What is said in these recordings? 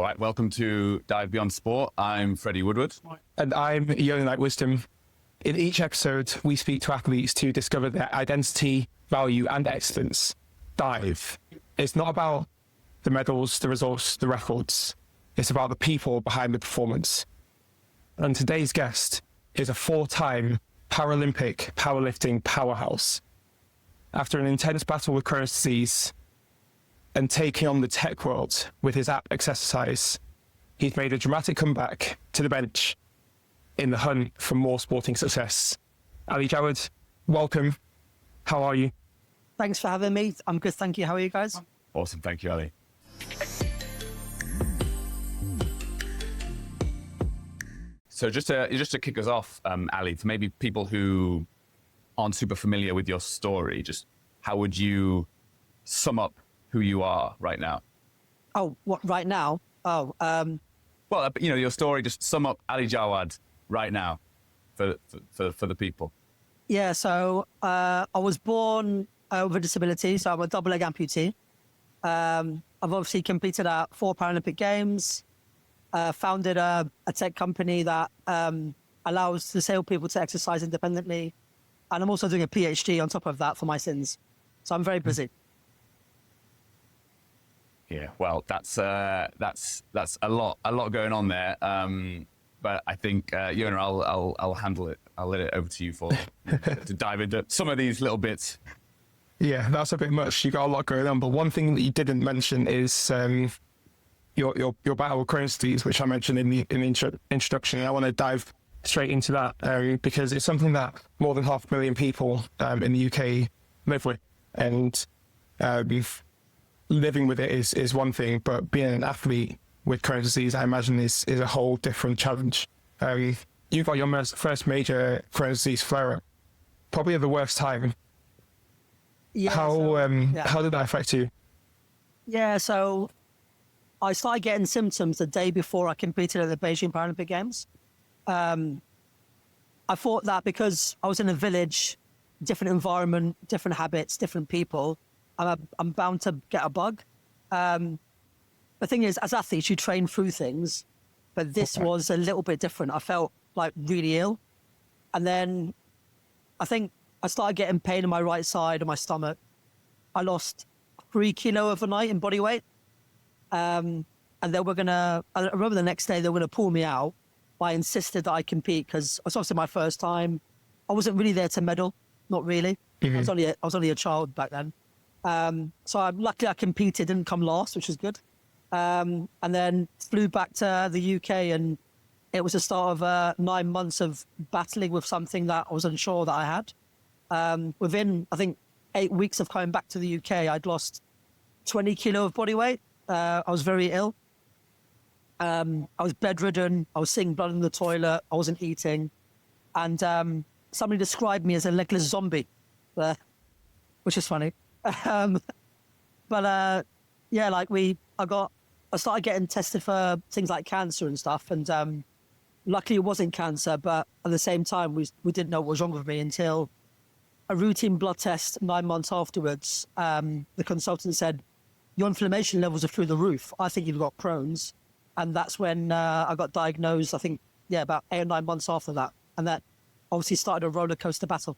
right, welcome to Dive Beyond Sport. I'm Freddie Woodward. And I'm Yona Wisdom. In each episode, we speak to athletes to discover their identity, value, and excellence. Dive. It's not about the medals, the results, the records. It's about the people behind the performance. And today's guest is a 4-time Paralympic powerlifting powerhouse. After an intense battle with Crohn's disease and taking on the tech world with his app exercise, he's made a dramatic comeback to the bench in the hunt for more sporting success. Ali Jawad, welcome. How are you? Thanks for having me. I'm good, thank you. How are you guys? Awesome, thank you, Ali. So just to kick us off, Ali, for maybe people who aren't super familiar with your story, just how would you sum up who you are right now? Oh, what, right now? Oh, well, you know, your story, just sum up Ali Jawad right now for the people. Yeah, so I was born with a disability, so I'm a double leg amputee. I've obviously competed at 4 Paralympic Games, founded a tech company that allows disabled people to exercise independently. And I'm also doing a PhD on top of that for my sins. So I'm very busy. Yeah, well, that's a lot going on there. But I think Yona, I'll handle it. I'll let it over to you to dive into some of these little bits. Yeah, that's a bit much. You got a lot going on. But one thing that you didn't mention is your battle with Crohn's disease, which I mentioned in the introduction. And I want to dive straight into that because it's something that more than 500,000 people in the UK live with, and living with it is one thing, but being an athlete with Crohn's disease, I imagine is a whole different challenge. You got your first major Crohn's disease flare-up, probably at the worst time. Yeah, how did that affect you? Yeah, so I started getting symptoms the day before I competed at the Beijing Paralympic Games. I thought that because I was in a village, different environment, different habits, different people, I'm bound to get a bug. The thing is, as athletes, you train through things, but this was a little bit different. I felt like really ill. And then I think I started getting pain in my right side of my stomach. I lost 3 kilos overnight in body weight. And I remember the next day they were going to pull me out, but I insisted that I compete because it was obviously my first time. I wasn't really there to medal, not really. Mm-hmm. I was only a child back then. So luckily I competed, didn't come last, which was good. And then flew back to the UK, and it was the start of 9 months of battling with something that I was unsure that I had. Within, I think, 8 weeks of coming back to the UK, I'd lost 20 kilos of body weight. I was very ill. I was bedridden. I was seeing blood in the toilet. I wasn't eating. And somebody described me as a legless zombie, which is funny. Yeah, like I started getting tested for things like cancer and stuff, and luckily it wasn't cancer, but at the same time we didn't know what was wrong with me until a routine blood test 9 months afterwards. The consultant said, your inflammation levels are through the roof. I think you've got Crohn's. And that's when I got diagnosed, I think, about 8 or 9 months after that. And that obviously started a roller coaster battle.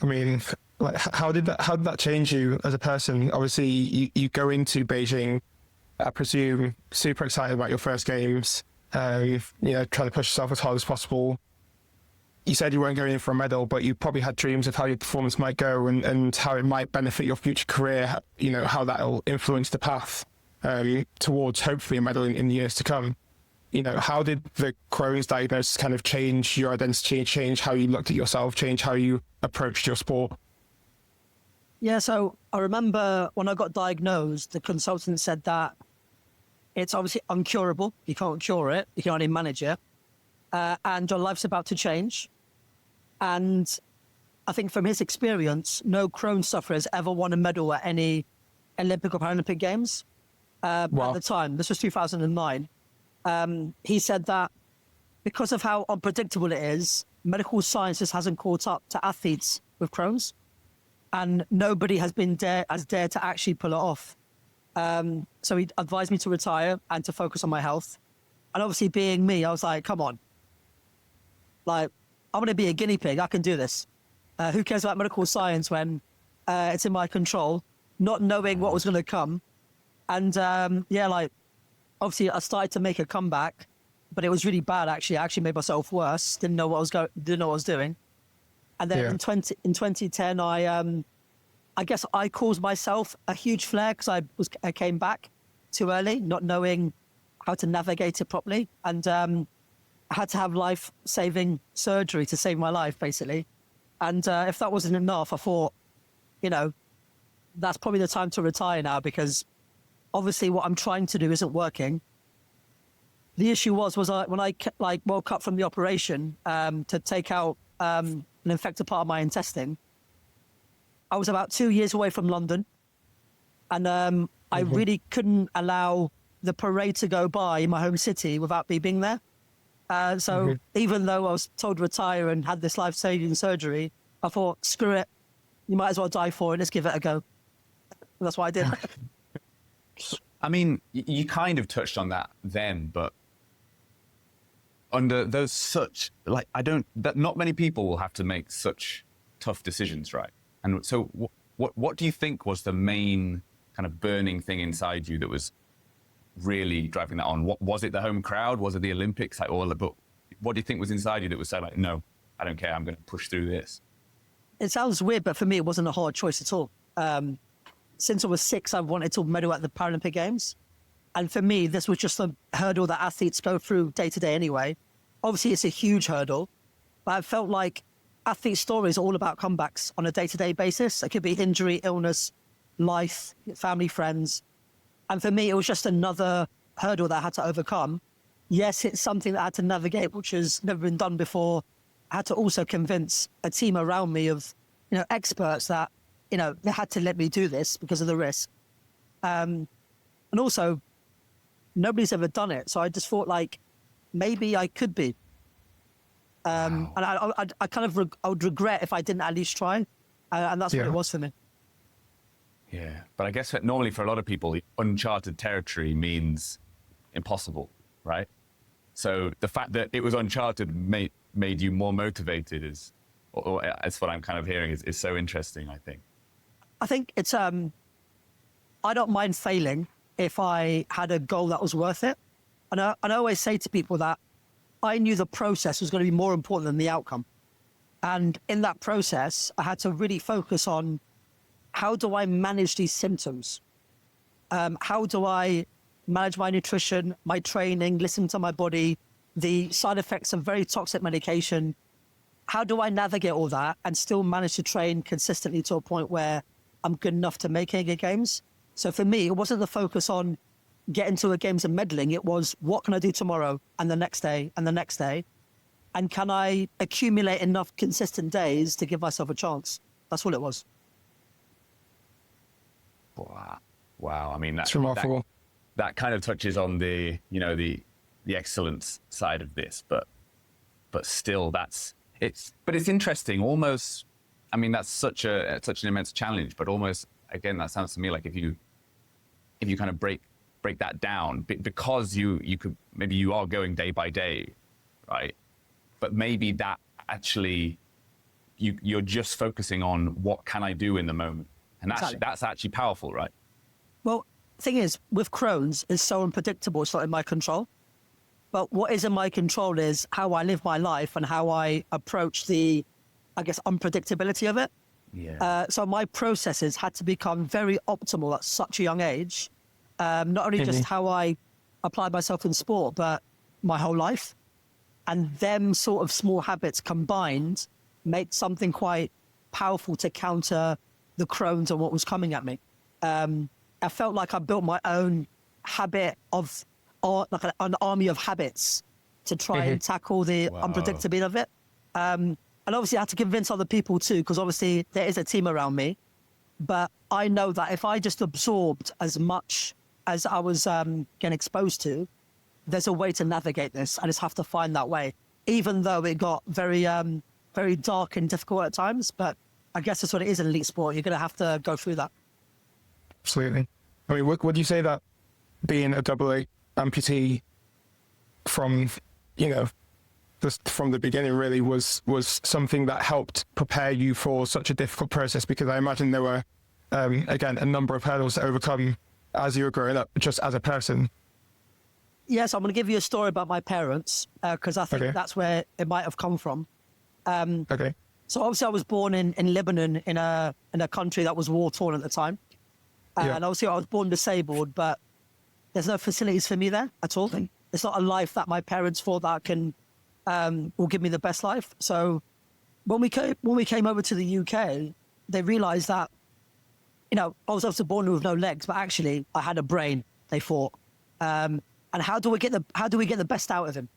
I mean, like, how did that change you as a person? Obviously, you go into Beijing, I presume, super excited about your first games, trying to push yourself as hard as possible. You said you weren't going in for a medal, but you probably had dreams of how your performance might go and how it might benefit your future career, how that'll influence the path towards hopefully a medal in the years to come. How did the Crohn's diagnosis kind of change your identity, change how you looked at yourself, change how you approached your sport? Yeah, so I remember when I got diagnosed, the consultant said that it's obviously uncurable. You can't cure it. You can only manage it. And your life's about to change. And I think from his experience, no Crohn's sufferers ever won a medal at any Olympic or Paralympic Games. Wow. At the time, this was 2009. He said that because of how unpredictable it is, medical science just hasn't caught up to athletes with Crohn's, and nobody has dared to actually pull it off. So he advised me to retire and to focus on my health. And obviously being me, I was like, come on. Like, I'm going to be a guinea pig. I can do this. Who cares about medical science when it's in my control, not knowing what was going to come. And like, obviously I started to make a comeback, but it was really bad, actually. I actually made myself worse. Didn't know what I was doing. And then in 2010, I guess I caused myself a huge flare because I came back too early, not knowing how to navigate it properly. And I had to have life-saving surgery to save my life, basically. And if that wasn't enough, I thought, that's probably the time to retire now, because obviously what I'm trying to do isn't working. The issue was when I woke up from the operation to take out an infected part of my intestine, I was about 2 years away from London, and I really couldn't allow the parade to go by in my home city without me being there. So even though I was told to retire and had this life-saving surgery, I thought, screw it, you might as well die for it, let's give it a go. And that's what I did. I mean, you kind of touched on that then, but under those not many people will have to make such tough decisions, right? And so what do you think was the main kind of burning thing inside you that was really driving that on? What was it? The home crowd? Was it the Olympics? But what do you think was inside you that was so like, no, I don't care, I'm going to push through this? It sounds weird, but for me, it wasn't a hard choice at all. Since I was 6, I wanted to medal at the Paralympic Games. And for me, this was just a hurdle that athletes go through day to day anyway. Obviously, it's a huge hurdle, but I felt like athlete stories are all about comebacks on a day-to-day basis. It could be injury, illness, life, family, friends. And for me, it was just another hurdle that I had to overcome. Yes, it's something that I had to navigate, which has never been done before. I had to also convince a team around me of, experts that, they had to let me do this because of the risk. And also, nobody's ever done it. So I just thought, like, maybe I could be. And I would regret if I didn't at least try. And that's what it was for me. Yeah. But I guess that normally for a lot of people, uncharted territory means impossible, right? So the fact that it was uncharted made you more motivated or that's what I'm kind of hearing is so interesting, I think. I think it's, I don't mind failing if I had a goal that was worth it. And I always say to people that I knew the process was going to be more important than the outcome. And in that process, I had to really focus on how do I manage these symptoms? How do I manage my nutrition, my training, listen to my body, the side effects of very toxic medication? How do I navigate all that and still manage to train consistently to a point where I'm good enough to make any games? So for me, it wasn't the focus on getting to the games and medaling. It was, what can I do tomorrow and the next day and the next day? And can I accumulate enough consistent days to give myself a chance? That's all it was. Wow. I mean, that's remarkable. That kind of touches on the excellence side of this, but still it's interesting almost. I mean, that's such an immense challenge, but almost, again, that sounds to me like if you kind of break that down, because you could, maybe you are going day by day, right? But maybe that actually, you're just focusing on what can I do in the moment. And that's actually powerful, right? Well, the thing is, with Crohn's, it's so unpredictable, it's not in my control. But what is in my control is how I live my life and how I approach the, I guess, unpredictability of it. Yeah. So my processes had to become very optimal at such a young age. Not only just how I applied myself in sport, but my whole life. And them sort of small habits combined made something quite powerful to counter the Crohn's and what was coming at me. I felt like I built my own habit of, like an army of habits to try and tackle the unpredictability of it. And obviously I had to convince other people too, because obviously there is a team around me. But I know that if I just absorbed as much as I was getting exposed to, there's a way to navigate this. I just have to find that way, even though it got very, very dark and difficult at times. But I guess that's what it is in elite sport. You're going to have to go through that. Absolutely. I mean, would you say that being a double A amputee from, just from the beginning really was something that helped prepare you for such a difficult process? Because I imagine there were, again, a number of hurdles to overcome as you were growing up, just as a person. Yes, I'm going to give you a story about my parents, because I think that's where it might have come from. Okay. So obviously I was born in Lebanon in a country that was war-torn at the time. And obviously I was born disabled, but there's no facilities for me there at all. It's not a life that my parents thought that will give me the best life. So when we came over to the UK, they realized that, I was obviously born with no legs, but actually I had a brain, they thought. And how do we get the best out of him?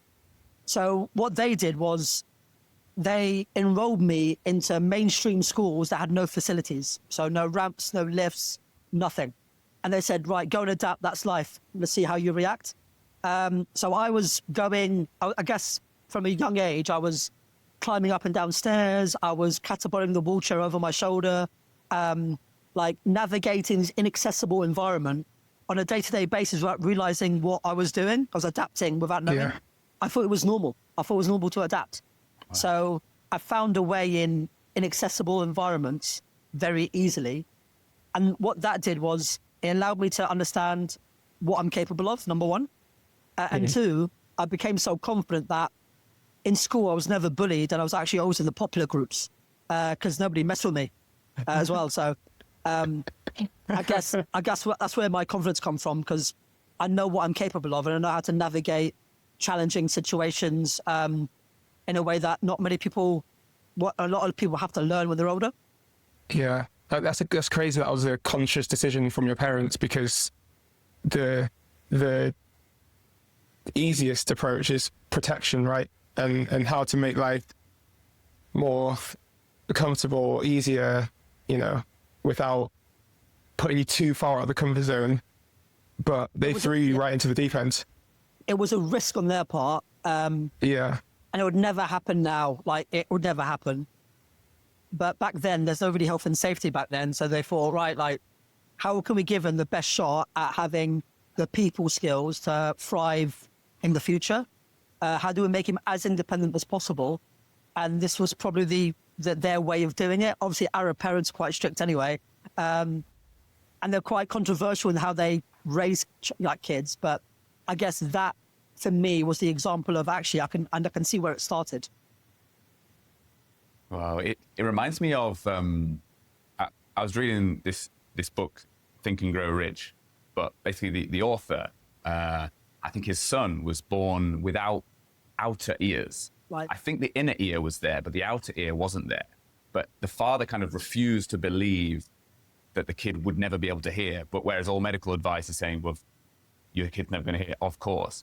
So what they did was they enrolled me into mainstream schools that had no facilities. So no ramps, no lifts, nothing. And they said, right, go and adapt, that's life. Let's see how you react. So I was going, I guess from a young age, I was climbing up and down stairs. I was catapulting the wheelchair over my shoulder, like navigating this inaccessible environment on a day-to-day basis without realizing what I was doing. I was adapting without knowing. Yeah. I thought it was normal. I thought it was normal to adapt. Wow. So I found a way in inaccessible environments very easily. And what that did was it allowed me to understand what I'm capable of, number one. And two, I became so confident that in school I was never bullied, and I was actually always in the popular groups because nobody messed with me as well. So I guess that's where my confidence comes from, because I know what I'm capable of and I know how to navigate challenging situations in a way that not many people, what a lot of people have to learn when they're older. Yeah, that's crazy. That was a conscious decision from your parents, because the easiest approach is protection, right? And how to make life more comfortable, easier, without putting you too far out of the comfort zone. But they threw you right into the deep end. It was a risk on their part. Yeah. And it would never happen now. Like, it would never happen. But back then, there's no really health and safety back then. So they thought, right, like, how can we give them the best shot at having the people skills to thrive in the future? How do we make him as independent as possible? And this was probably their way of doing it. Obviously, Arab parents are quite strict anyway. And they're quite controversial in how they raise kids. But I guess that, for me, was the example of actually I can see where it started. Wow, it reminds me of I was reading this book, Think and Grow Rich, but basically the author, I think his son was born without outer ears. Right. I think the inner ear was there, but the outer ear wasn't there. But the father kind of refused to believe that the kid would never be able to hear. But whereas all medical advice is saying, well, your kid's never going to hear, of course.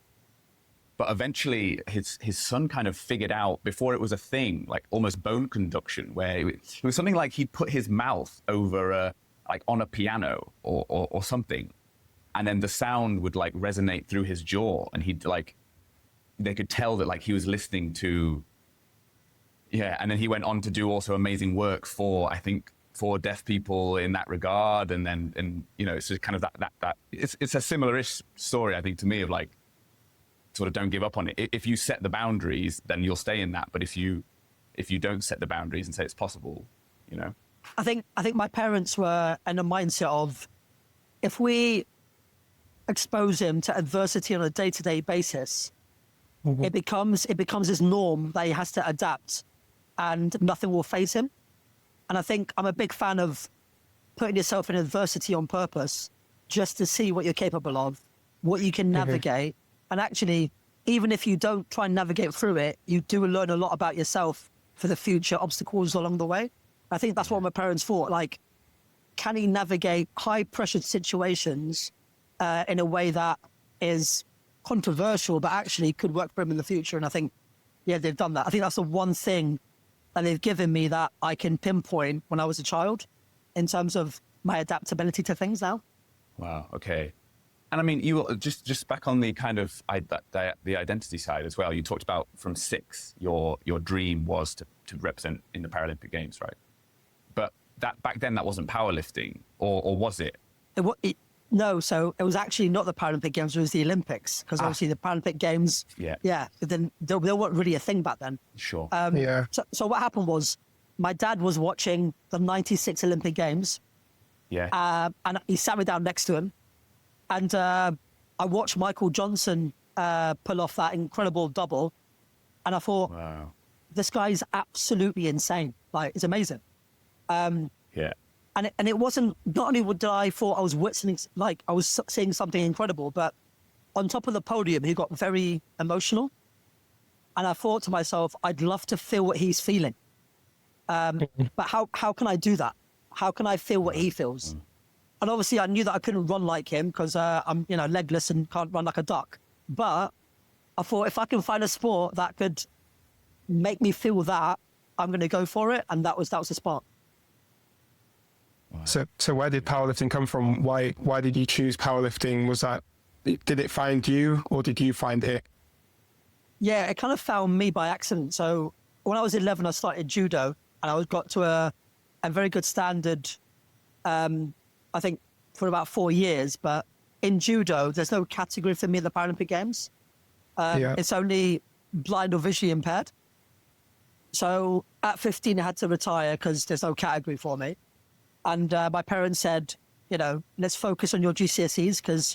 But eventually his son kind of figured out, before it was a thing, like almost bone conduction, where it was something like he'd put his mouth over like on a piano or something. And then the sound would like resonate through his jaw, and he'd like, they could tell that like he was listening to, and then he went on to do also amazing work for deaf people in that regard. And it's just kind of that it's a similar-ish story, I think, to me, of like, sort of don't give up on it. If you set the boundaries, then you'll stay in that. But if you don't set the boundaries and say it's possible, I think my parents were in a mindset of, if we expose him to adversity on a day-to-day basis, it becomes his norm that he has to adapt, and nothing will faze him. And I think I'm a big fan of putting yourself in adversity on purpose, just to see what you're capable of, what you can navigate. And actually, even if you don't try and navigate through it, you do learn a lot about yourself for the future obstacles along the way. I think that's what my parents thought. Like, can he navigate high-pressured situations in a way that is controversial, but actually could work for him in the future? And I think, they've done that. I think that's the one thing that they've given me that I can pinpoint when I was a child in terms of my adaptability to things now. Wow. Okay. And I mean, you just back on the kind of the identity side as well. You talked about from 6, your dream was to represent in the Paralympic Games, right? But that back then that wasn't powerlifting, or was it? It No, so it was actually not the Paralympic Games, it was the Olympics, because obviously the Paralympic Games, but then they weren't really a thing back then. Sure. So what happened was, my dad was watching the 96 Olympic Games, and he sat me down next to him, and I watched Michael Johnson pull off that incredible double, and I thought, Wow. this guy's absolutely insane. Like, it's amazing. Yeah. And it wasn't, not only did I thought I was witnessing, like I was seeing something incredible, but on top of the podium, he got very emotional. And I thought to myself, I'd love to feel what he's feeling. But how can I do that? How can I feel what he feels? And obviously I knew that I couldn't run like him because I'm, legless and can't run like a duck. But I thought if I can find a sport that could make me feel that, I'm going to go for it. And that was the spark. So where did powerlifting come from? Why did you choose powerlifting? Did it find you or did you find it? Yeah, it kind of found me by accident. So when I was 11, I started judo, and I got to a very good standard, I think, for about 4 years. But in judo, there's no category for me at the Paralympic Games. It's only blind or visually impaired. So at 15, I had to retire because there's no category for me. And my parents said, let's focus on your GCSEs because,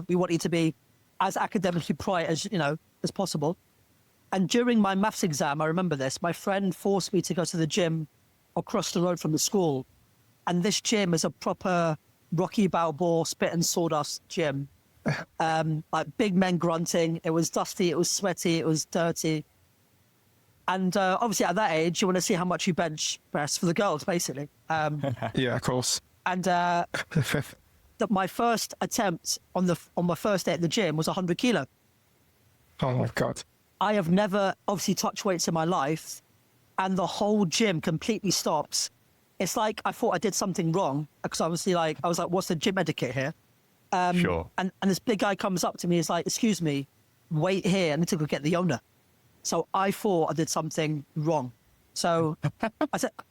we want you to be as academically bright as possible. And during my maths exam, I remember this, my friend forced me to go to the gym across the road from the school. And this gym is a proper Rocky Balboa spit and sawdust gym. Like big men grunting. It was dusty, it was sweaty, it was dirty. And obviously at that age, you want to see how much you bench press for the girls, basically. Yeah, of course. And my first attempt on my first day at the gym was 100 kilo. Oh my God. I have never obviously touched weights in my life, and the whole gym completely stops. It's like I thought I did something wrong because I was like, what's the gym etiquette here? Sure. And this big guy comes up to me, he's like, excuse me, wait here, I need to go get the Yona. So I thought I did something wrong. So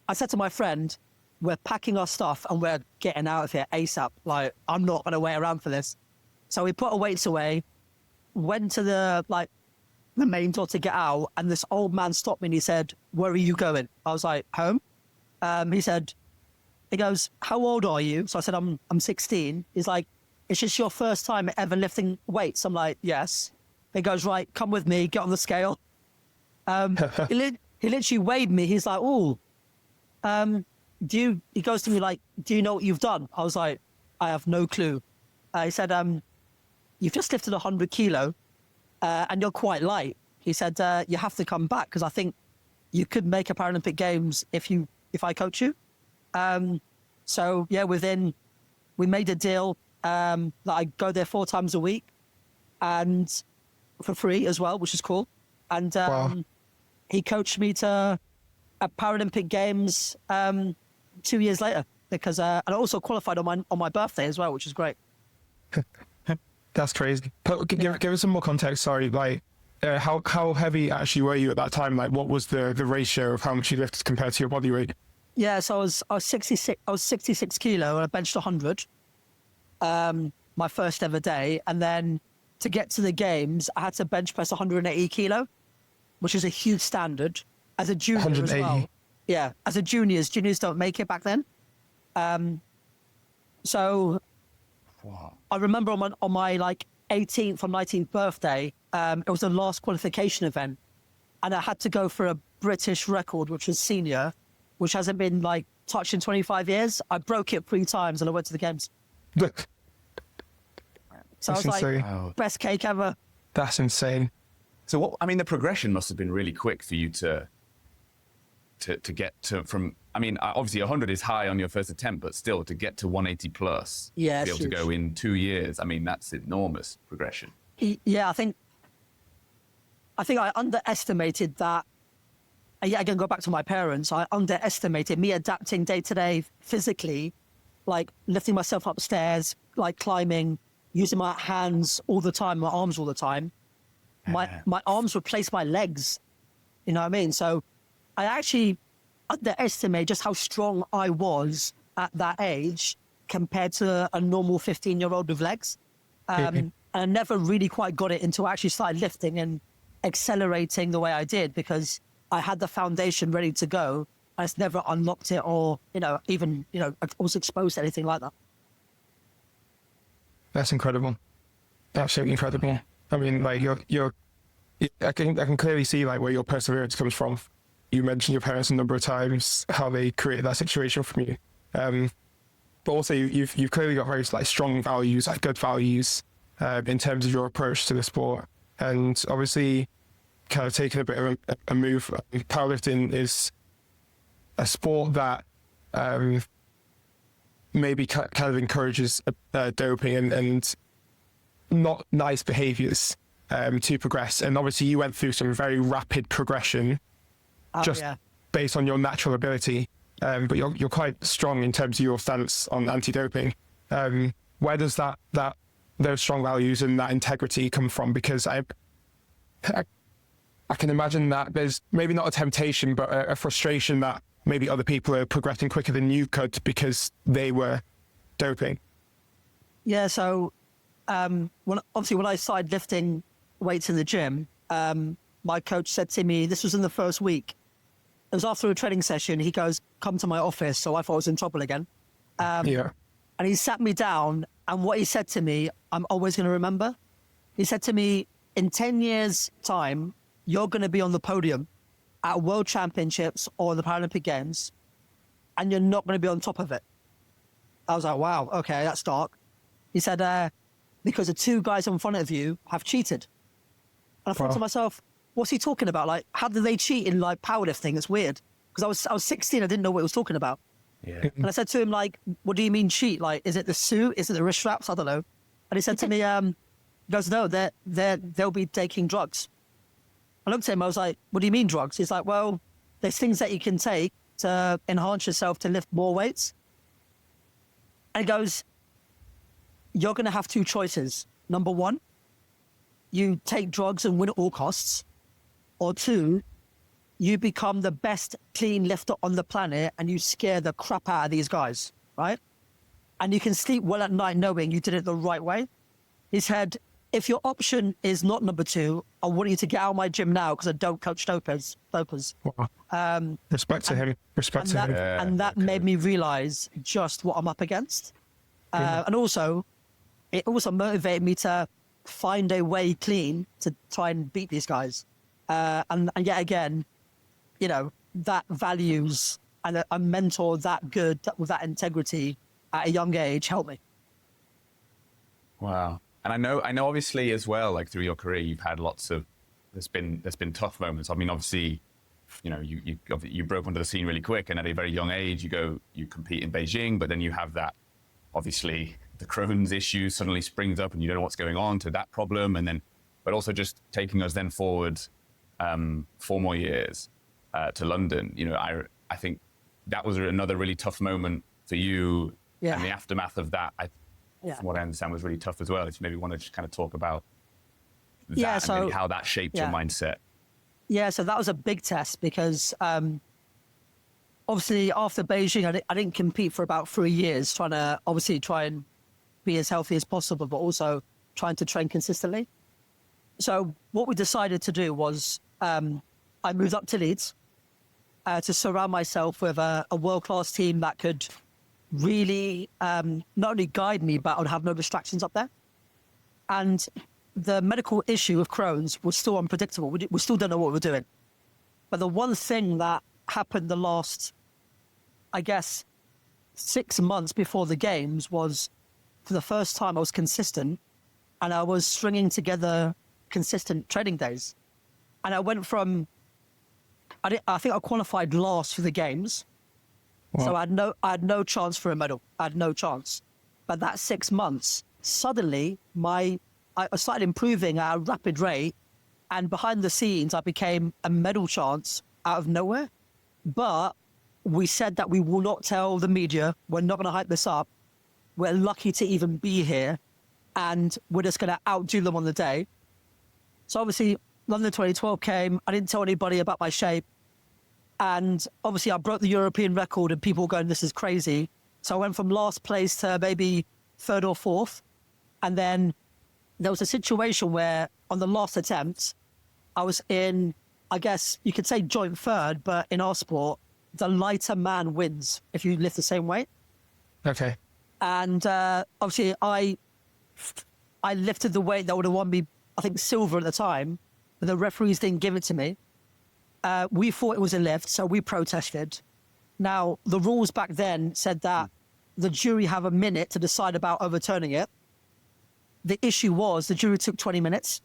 I said to my friend, we're packing our stuff and we're getting out of here ASAP. Like, I'm not going to wait around for this. So we put our weights away, went to the main door to get out, and this old man stopped me and he said, where are you going? I was like, home. He goes, how old are you? So I said, I'm 16. He's like, it's just your first time ever lifting weights? I'm like, yes. He goes, right, come with me, get on the scale. He literally weighed me. He's like, oh, he goes to me like, do you know what you've done? I was like, I have no clue. He said, you've just lifted 100 kilo and you're quite light. He said, you have to come back because I think you could make a Paralympic Games if I coach you. So yeah, we made a deal that I go there 4 times a week and for free as well, which is cool. And Wow. He coached me to a Paralympic Games 2 years later because and I also qualified on my birthday as well, which is great. That's crazy. But give us some more context. Sorry, how heavy actually were you at that time? Like, what was the ratio of how much you lifted compared to your body weight? Yeah, so I was 66. I was 66 kilo and I benched 100. My first ever day, and then to get to the games, I had to bench press 180 kilo, which is a huge standard as a junior 180. as well. Yeah, as a juniors don't make it back then. So Wow. I remember on my 18th or 19th birthday, it was the last qualification event, and I had to go for a British record, which was senior, which hasn't been touched in 25 years. I broke it 3 times and I went to the games. So That's I was insane. Wow. best cake ever. That's insane. So the progression must have been really quick for you to get to from. Obviously 100 is high on your first attempt, but still to get to 180 plus, Yeah, to be able to huge. go in 2 years. That's enormous progression. Yeah, I think I underestimated that. And yeah, again, go back to my parents. I underestimated me adapting day to day physically, lifting myself upstairs, climbing, using my hands all the time, my arms all the time. My arms replaced my legs. You know what I mean? So I actually underestimated just how strong I was at that age. compared to a normal 15-year-old with legs. And I never really quite got it until I actually started lifting and accelerating the way I did, because I had the foundation ready to go. I just never unlocked it, or, even, I was exposed to anything like that. That's incredible. Absolutely incredible. I mean, like, I can clearly see, like, where your perseverance comes from. You mentioned your parents a number of times, how they created that situation from you. But also, you've clearly got very, like, strong values, like good values, in terms of your approach to the sport. And obviously, kind of taking a bit of a move. Powerlifting is a sport that maybe kind of encourages doping and not nice behaviours to progress. And obviously, you went through some very rapid progression, based on your natural ability. But you're quite strong in terms of your stance on anti-doping. Where does those strong values and that integrity come from? Because I can imagine that there's maybe not a temptation, but a frustration that maybe other people are progressing quicker than you could because they were doping. Yeah, so when I started lifting weights in the gym, my coach said to me, this was in the first week, it was after a training session, he goes, come to my office. So I thought I was in trouble again. And he sat me down, and what he said to me, I'm always going to remember. He said to me, in 10 years' time, you're going to be on the podium at World Championships or the Paralympic Games, and you're not going to be on top of it. I was like, wow, okay, that's dark. He said, because the two guys in front of you have cheated. And I thought to myself, what's he talking about? Like, how did they cheat in, like, powerlifting? It's weird. Because I was 16, I didn't know what he was talking about. Yeah. And I said to him, like, what do you mean cheat? Like, is it the suit? Is it the wrist straps? I don't know. And he said to me, he goes, no, they'll be taking drugs. I looked at him, I was like, what do you mean drugs? He's like, well, there's things that you can take to enhance yourself to lift more weights. And he goes, you're going to have two choices. Number one, you take drugs and win at all costs. Or two, you become the best clean lifter on the planet and you scare the crap out of these guys, right? And you can sleep well at night knowing you did it the right way. He said, if your option is not number two, I want you to get out of my gym now because I don't coach dopers. Wow. Respect to him. Respect to him. And that made me realize just what I'm up against. And also, it also motivated me to find a way clean to try and beat these guys. And yet again, that values and a mentor that good with that integrity at a young age helped me. Wow. And I know obviously as well, like through your career, you've had there's been tough moments. I mean, obviously, you broke onto the scene really quick, and at a very young age, you compete in Beijing, but then you have that, obviously, the Crohn's issue suddenly springs up and you don't know what's going on to that problem. And then, but also just taking us then forward 4 more years to London. I think that was another really tough moment for you. Yeah. And the aftermath of that, from what I understand, was really tough as well. If you maybe want to just kind of talk about that and maybe how that shaped your mindset. Yeah, so that was a big test because obviously after Beijing, I didn't compete for about 3 years, trying and be as healthy as possible, but also trying to train consistently. So what we decided to do was I moved up to Leeds to surround myself with a world-class team that could really not only guide me, but I'd have no distractions up there. And the medical issue of Crohn's was still unpredictable. We still don't know what we're doing. But the one thing that happened the last, I guess, 6 months before the games was, for the first time, I was consistent, and I was stringing together consistent training days. And I went from, I think I qualified last for the games. Wow. So I had no chance for a medal. I had no chance. But that 6 months, suddenly I started improving at a rapid rate, and behind the scenes, I became a medal chance out of nowhere. But we said that we will not tell the media. We're not going to hype this up. We're lucky to even be here, and we're just going to outdo them on the day. So obviously, London 2012 came. I didn't tell anybody about my shape. And obviously, I broke the European record, and people were going, this is crazy. So I went from last place to maybe third or fourth. And then there was a situation where on the last attempt, I was in, I guess you could say joint third, but in our sport, the lighter man wins if you lift the same weight. Okay. And obviously I lifted the weight that would have won me, I think, silver at the time, but the referees didn't give it to me. We thought it was a lift, so we protested. Now, the rules back then said that the jury have a minute to decide about overturning it. The issue was the jury took 20 minutes.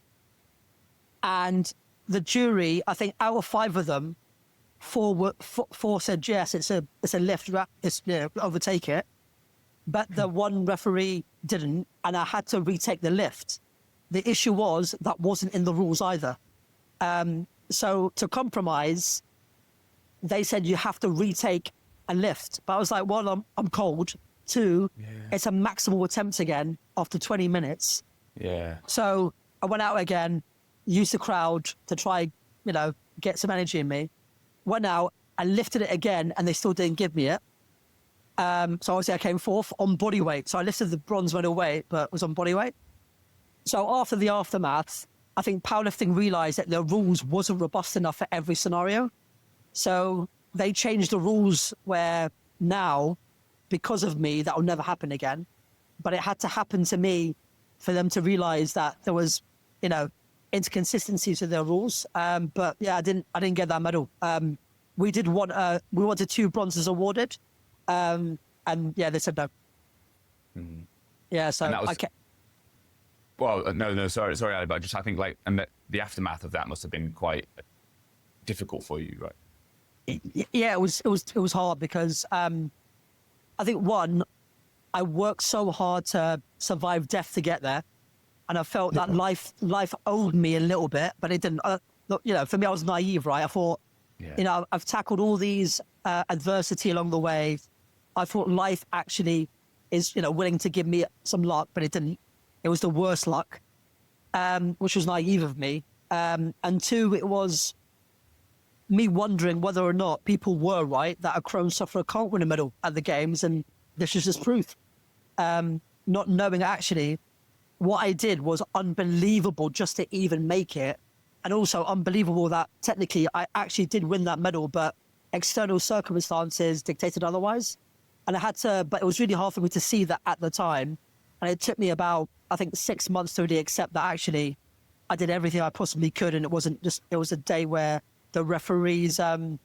And the jury, I think out of 5 of them, 4 said, yes, it's a lift, overtake it. But the one referee didn't, and I had to retake the lift. The issue was that wasn't in the rules either. So to compromise, they said you have to retake a lift. But I was like, well, I'm cold. 2, it's a maximal attempt again after 20 minutes. Yeah. So I went out again, used the crowd to try, get some energy in me. Went out, I lifted it again, and they still didn't give me it. So obviously I came fourth on body weight. So I lifted the bronze medal weight, but was on body weight. So after the aftermath, I think powerlifting realized that the rules wasn't robust enough for every scenario. So they changed the rules where now, because of me, that will never happen again. But it had to happen to me for them to realize that there was, inconsistencies with their rules. But yeah, I didn't get that medal. We wanted 2 bronzes awarded. And yeah, they said no. Mm-hmm. Yeah, so Well, no, sorry, Ali, but I think and the aftermath of that must have been quite difficult for you, right? Yeah, it was hard because I think I worked so hard to survive death to get there, and I felt that life owed me a little bit, but it didn't. For me, I was naive, right? I thought, I've tackled all these adversity along the way. I thought life actually is, willing to give me some luck, but it didn't. It was the worst luck, which was naive of me. And 2, it was me wondering whether or not people were right that a Crohn sufferer can't win a medal at the games, and this is just proof. Not knowing actually what I did was unbelievable just to even make it, and also unbelievable that technically I actually did win that medal, but external circumstances dictated otherwise. And but it was really hard for me to see that at the time. And it took me about, I think, 6 months to really accept that actually I did everything I possibly could. And it was a day where the referees kind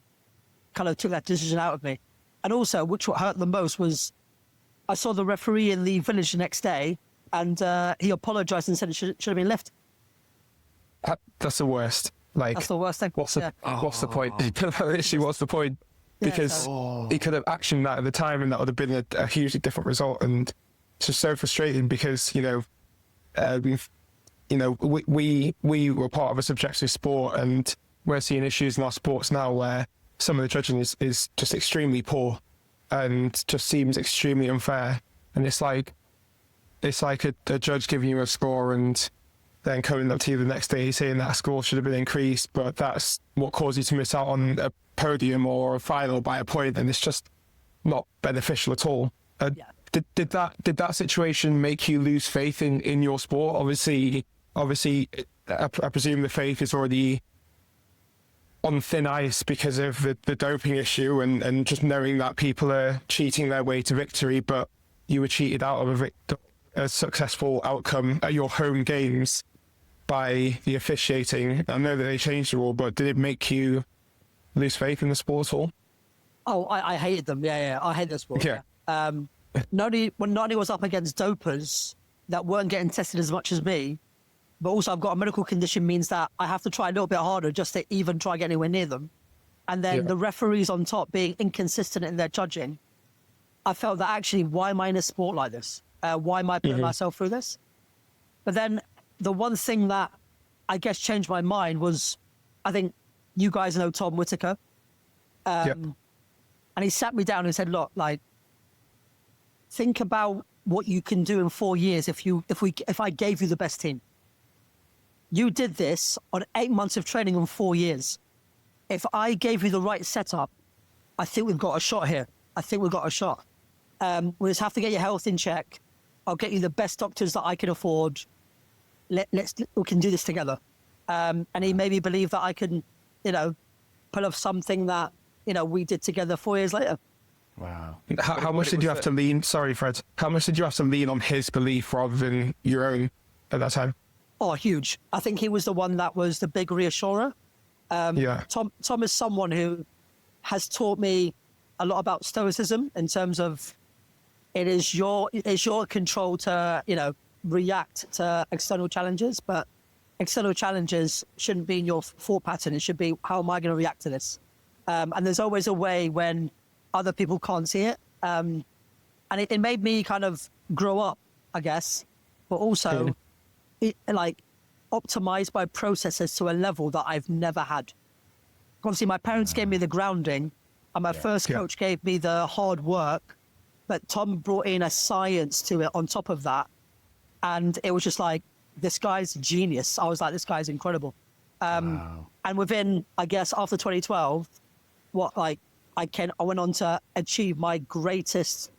of took that decision out of me. And also, what hurt the most was I saw the referee in the village the next day, and he apologized and said it should have been left. That's the worst. That's the worst thing. What's the point? Literally, what's the point? Because he could have actioned that at the time, and that would have been a hugely different result. And it's just so frustrating because we were part of a subjective sport, and we're seeing issues in our sports now where some of the judging is just extremely poor and just seems extremely unfair. And it's like a judge giving you a score and then coming up to you the next day saying that score should have been increased, but that's what caused you to miss out on a podium or a final by a point, and it's just not beneficial at all. Did that situation make you lose faith in your sport? Obviously, I presume the faith is already on thin ice because of the doping issue and just knowing that people are cheating their way to victory, but you were cheated out of a successful outcome at your home games by the officiating. I know that they changed the rule, but did it make you lose faith in the sport at all? Oh, I hated them. Yeah, I hate the sport. Yeah. Not only was up against dopers that weren't getting tested as much as me, but also I've got a medical condition means that I have to try a little bit harder just to even try get anywhere near them. And then the referees on top being inconsistent in their judging, I felt that actually, why am I in a sport like this? Why am I putting myself through this? But then the one thing that I guess changed my mind was, I think you guys know Tom Whitaker. And he sat me down and said, look, think about what you can do in 4 years if I gave you the best team. You did this on 8 months of training in 4 years. If I gave you the right setup, I think we've got a shot here. I think we've got a shot. We just have to get your health in check. I'll get you the best doctors that I can afford. We can do this together. And he made me believe that I can, pull off something that, we did together 4 years later. Wow. How much did you have to lean? Sorry, Fred. How much did you have to lean on his belief rather than your own at that time? Oh, huge. I think he was the one that was the big reassurer. Tom is someone who has taught me a lot about stoicism in terms of it's your control to, react to external challenges, but external challenges shouldn't be in your thought pattern. It should be, how am I going to react to this? And there's always a way when other people can't see it. And it made me kind of grow up, I guess, but also optimize my processes to a level that I've never had. Obviously, my parents gave me the grounding, and my first coach gave me the hard work, but Tom brought in a science to it on top of that. And it was just like, this guy's genius. I was like, this guy's incredible. And within, I guess, after 2012, I went on to achieve my greatest,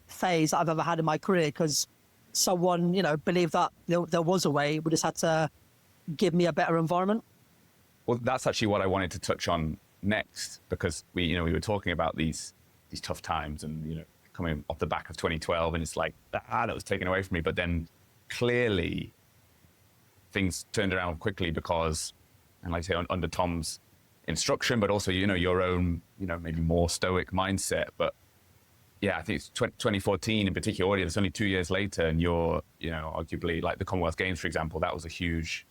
phase that I've ever had in my career, because someone, believed that there was a way. We just had to give me a better environment. Well, that's actually what I wanted to touch on next, because we were talking about these tough times and, coming off the back of 2012, and it's like, that was taken away from me. But then clearly things turned around quickly because, and like I say, under Tom's instruction, but also, your own, maybe more stoic mindset. But yeah, I think it's 2014 in particular, it's only 2 years later, and you're, arguably like the Commonwealth Games, for example, that was a huge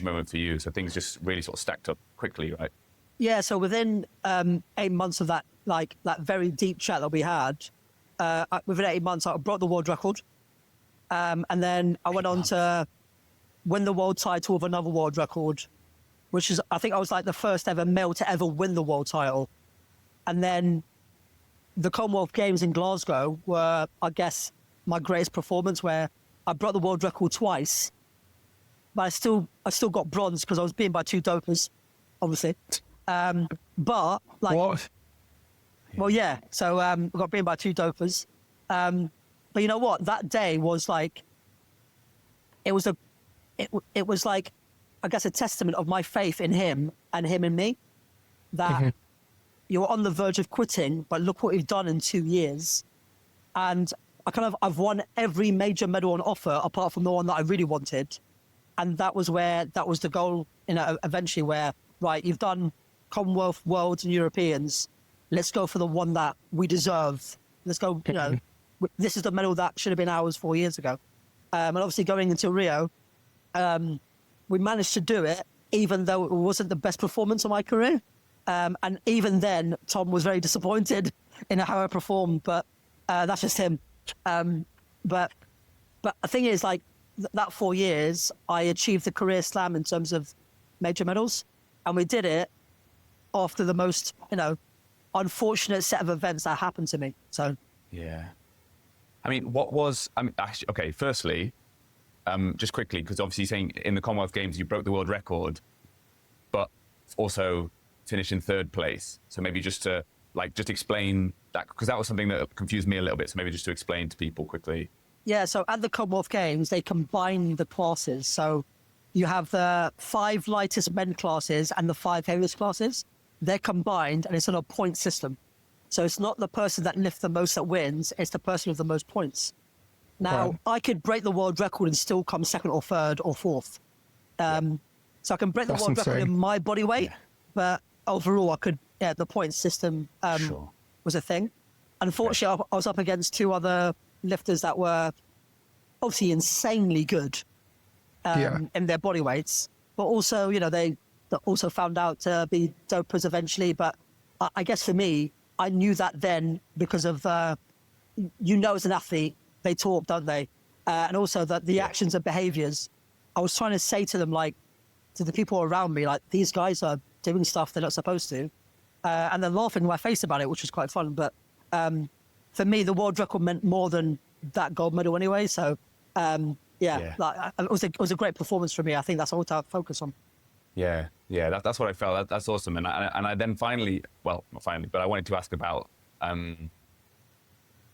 moment for you. So things just really sort of stacked up quickly, right? Yeah. So within 8 months of that, that very deep chat that we had, within 8 months, I broke the world record. And then I went on to win the world title with another world record, which is, I think I was like the first ever male to ever win the world title. And then the Commonwealth Games in Glasgow were, I guess, my greatest performance, where I broke the world record twice, but I still got bronze because I was beaten by 2 dopers, obviously. But what? Well, yeah. So I got beaten by 2 dopers. But you know what? That day was like, it was like, I guess, a testament of my faith in him and him in me, that you're on the verge of quitting, but look what you've done in 2 years. And I've won every major medal on offer apart from the one that I really wanted. And that was the goal, eventually, where, right, you've done Commonwealth, Worlds and Europeans. Let's go for the one that we deserve. Let's go, this is the medal that should have been ours 4 years ago. And obviously going into Rio, we managed to do it, even though it wasn't the best performance of my career. And even then, Tom was very disappointed in how I performed, but that's just him. But the thing is, that 4 years, I achieved the career slam in terms of major medals, and we did it after the most, unfortunate set of events that happened to me. So yeah, actually, okay, firstly, just quickly, because obviously you're saying in the Commonwealth Games you broke the world record, but also finished in 3rd place. So maybe just to just explain that, because that was something that confused me a little bit. So maybe just to explain to people quickly. Yeah, so at the Commonwealth Games, they combine the classes. So you have the 5 lightest men classes and the 5 heaviest classes. They're combined, and it's on a point system. So it's not the person that lifts the most that wins, it's the person with the most points. Now, I could break the world record and still come 2nd or 3rd or 4th. So I can break the world record in my body weight, but overall I could, the point system was a thing. Unfortunately, I was up against 2 other lifters that were obviously insanely good in their body weights, but also, they also found out to be dopers eventually. But I guess for me, I knew that then because of, as an athlete, they talk, don't they? And also that the actions and behaviors, I was trying to say to them, to the people around me, these guys are doing stuff they're not supposed to. And they're laughing in my face about it, which was quite fun. But for me, the world record meant more than that gold medal anyway. So, it was a great performance for me. I think that's all to focus on. Yeah, that's what I felt. That's awesome. And I then finally, well, not finally, but I wanted to ask about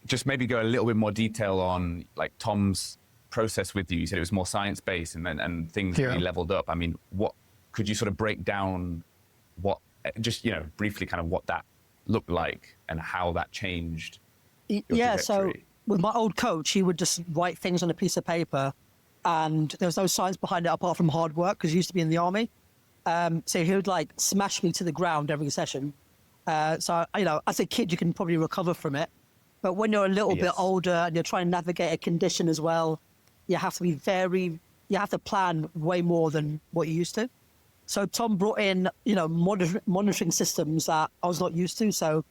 just maybe go a little bit more detail on like Tom's process with you. You said it was more science-based and things really leveled up. I mean, what could you sort of break down just, briefly kind of what that looked like and how that changed your so with my old coach, he would just write things on a piece of paper and there was no science behind it apart from hard work because he used to be in the army. So he would like smash me to the ground every session. So, as a kid, you can probably recover from it. But when you're a little bit older and you're trying to navigate a condition as well, you have to you have to plan way more than what you used to. So Tom brought in, monitoring systems that I was not used to. So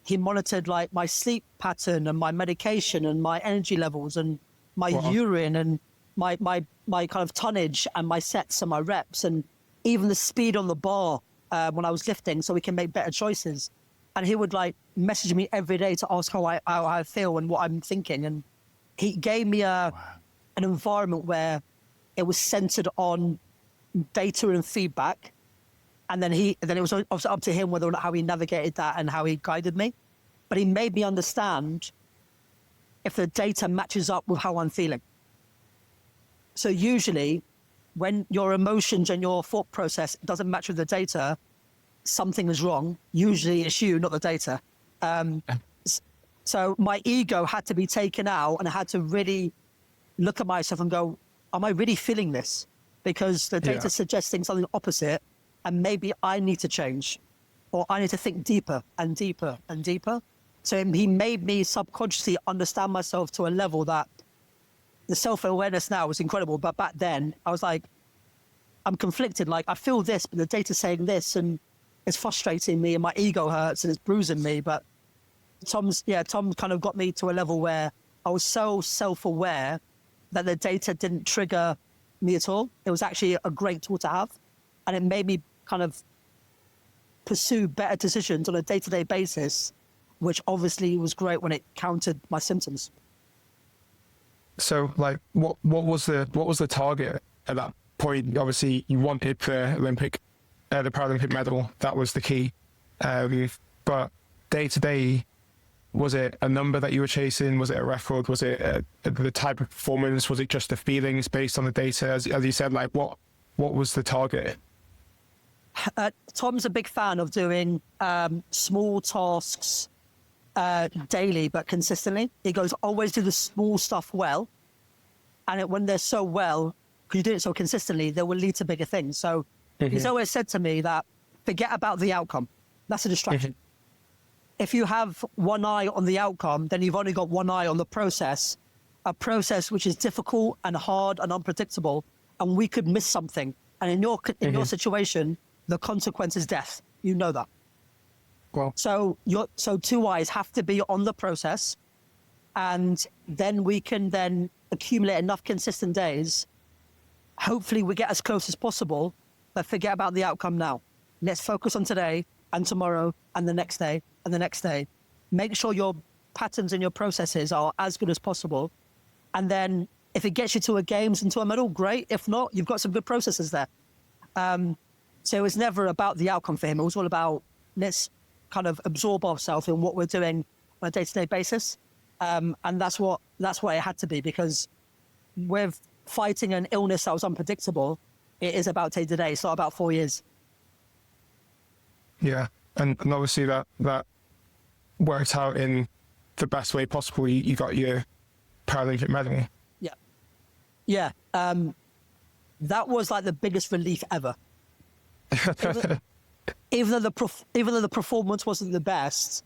he monitored like my sleep pattern and my medication and my energy levels and my urine and my kind of tonnage and my sets and my reps and even the speed on the bar when I was lifting so we can make better choices. And he would like message me every day to ask how I feel and what I'm thinking. And he gave me an environment where it was centered on data and feedback. And then it was obviously up to him whether or not how he navigated that and how he guided me. But he made me understand if the data matches up with how I'm feeling. So usually when your emotions and your thought process doesn't match with the data, something is wrong. Usually it's you, not the data. So my ego had to be taken out and I had to really look at myself and go, am I really feeling this? Because the data is suggesting something opposite and maybe I need to change or I need to think deeper and deeper and deeper. So he made me subconsciously understand myself to a level that the self-awareness now was incredible. But back then I was like, I'm conflicted. Like I feel this, but the data's saying this and it's frustrating me and my ego hurts and it's bruising me. But Tom kind of got me to a level where I was so self-aware that the data didn't trigger me at all. It was actually a great tool to have. And it made me kind of pursue better decisions on a day-to-day basis, which obviously was great when it countered my symptoms. So like what was the target at that point? Obviously you wanted the Paralympic medal. That was the key. But day to day, was it a number that you were chasing? Was it a record? Was it the type of performance? Was it just the feelings based on the data? As you said, like what was the target? Tom's a big fan of doing small tasks daily, but consistently. He goes, always do the small stuff well. And when they're so well, because you do it so consistently, they will lead to bigger things. So he's always said to me that forget about the outcome. That's a distraction. If you have one eye on the outcome, then you've only got one eye on the process, a process which is difficult and hard and unpredictable, and we could miss something. And in your situation, the consequence is death. You know that. Well, so two eyes have to be on the process, and then we can then accumulate enough consistent days. Hopefully we get as close as possible, but forget about the outcome now. Let's focus on today and tomorrow and the next day and the next day. Make sure your patterns and your processes are as good as possible. And then if it gets you to a games and to a medal, great. If not, you've got some good processes there. So it was never about the outcome for him. It was all about let's kind of absorb ourselves in what we're doing on a day-to-day basis. And that's what it had to be, because with fighting an illness that was unpredictable, it is about day-to-day. It's not about 4 years. Yeah, and obviously that worked out in the best way possible. You got your Paralympic medal. Yeah. That was like the biggest relief ever. Even though the performance wasn't the best,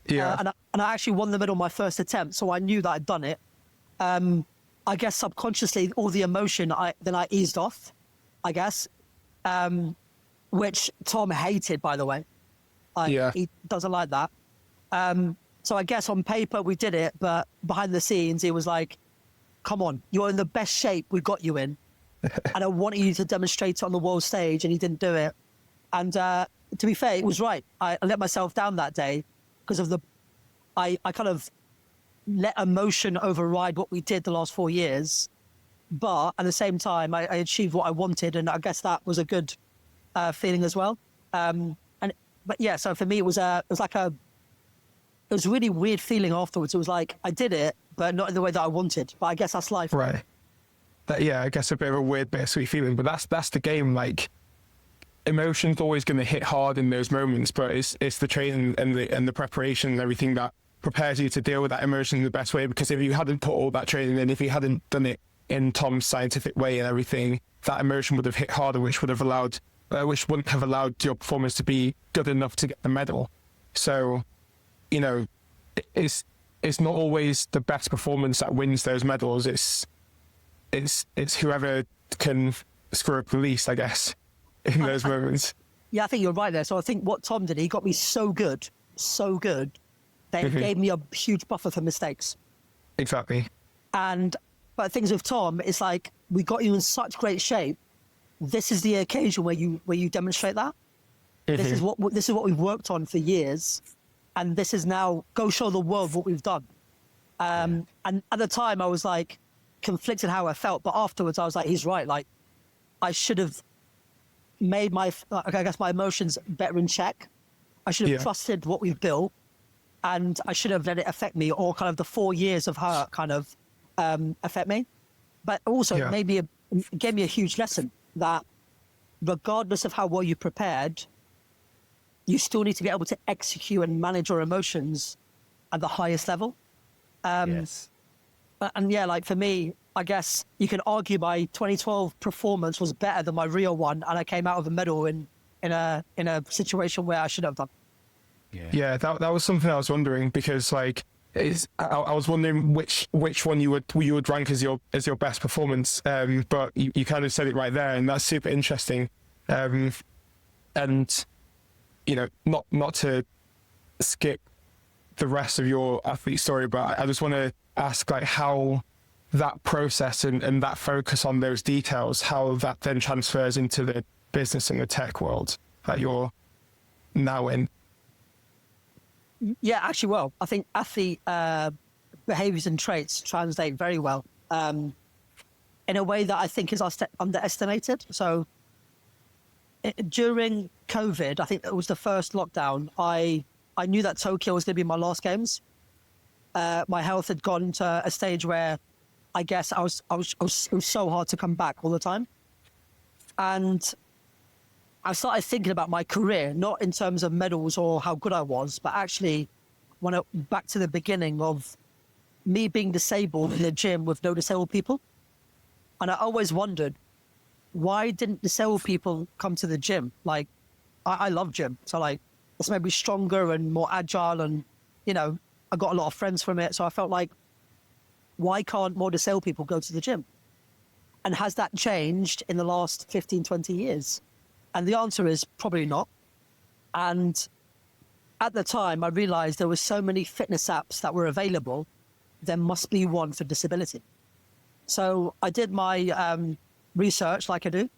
and I actually won the medal my first attempt, so I knew that I'd done it. I guess subconsciously, all the emotion I eased off, I guess, which Tom hated, by the way. He doesn't like that. So I guess on paper we did it, but behind the scenes he was like, "Come on, you're in the best shape we got you in, and I wanted you to demonstrate it on the world stage," and he didn't do it. And to be fair, it was right. I let myself down that day because of I kind of let emotion override what we did the last 4 years. But at the same time, I achieved what I wanted. And I guess that was a good feeling as well. So for me, it was like it was a really weird feeling afterwards. It was like, I did it, but not in the way that I wanted. But I guess that's life. Right. Yeah, I guess a bit of a weird, bittersweet feeling, but that's the game. Like, emotion's always going to hit hard in those moments, but it's the training and the preparation and everything that prepares you to deal with that emotion in the best way. Because if you hadn't put all that training in, if you hadn't done it in Tom's scientific way and everything, that emotion would have hit harder, which wouldn't have allowed your performance to be good enough to get the medal. So, you know, it's not always the best performance that wins those medals. It's whoever can screw up the least, I guess, in those moments. Yeah, I think you're right there. So I think what Tom did, he got me so good, that it gave me a huge buffer for mistakes. Exactly. But things with Tom, it's like, we got you in such great shape. This is the occasion where you demonstrate that. This is what we've worked on for years, and this is now go show the world what we've done. And at the time, I was like conflicted how I felt, but afterwards, I was like, he's right. Like, I should have made my emotions better in check. I should have trusted what we've built, and I should have let it affect me, or kind of the 4 years of her kind of affect me. But also, it gave me a huge lesson that regardless of how well you prepared, you still need to be able to execute and manage your emotions at the highest level. Yes. And yeah, like for me, I guess you can argue my 2012 performance was better than my Rio one, and I came out with a medal in a situation where I should have done. Yeah, that was something I was wondering, because like I was wondering which one you would rank as your best performance, but you kind of said it right there, and that's super interesting. And you know, not to skip the rest of your athlete story, but I just want to ask, like, how that process and that focus on those details, how that then transfers into the business and the tech world that you're now in. Yeah, actually, well, I think athlete behaviors and traits translate very well in a way that I think is underestimated. So during COVID, I think it was the first lockdown, I knew that Tokyo was going to be my last games. My health had gone to a stage where I guess it was so hard to come back all the time. And I started thinking about my career, not in terms of medals or how good I was, but actually back to the beginning of me being disabled in a gym with no disabled people. And I always wondered, why didn't disabled people come to the gym? Like, I love gym. So like, it's made me stronger and more agile, and, you know, I got a lot of friends from it. So I felt like, why can't more disabled people go to the gym? And has that changed in the last 15, 20 years? And the answer is probably not. And at the time, I realized there were so many fitness apps that were available, there must be one for disability. So I did my research like I do.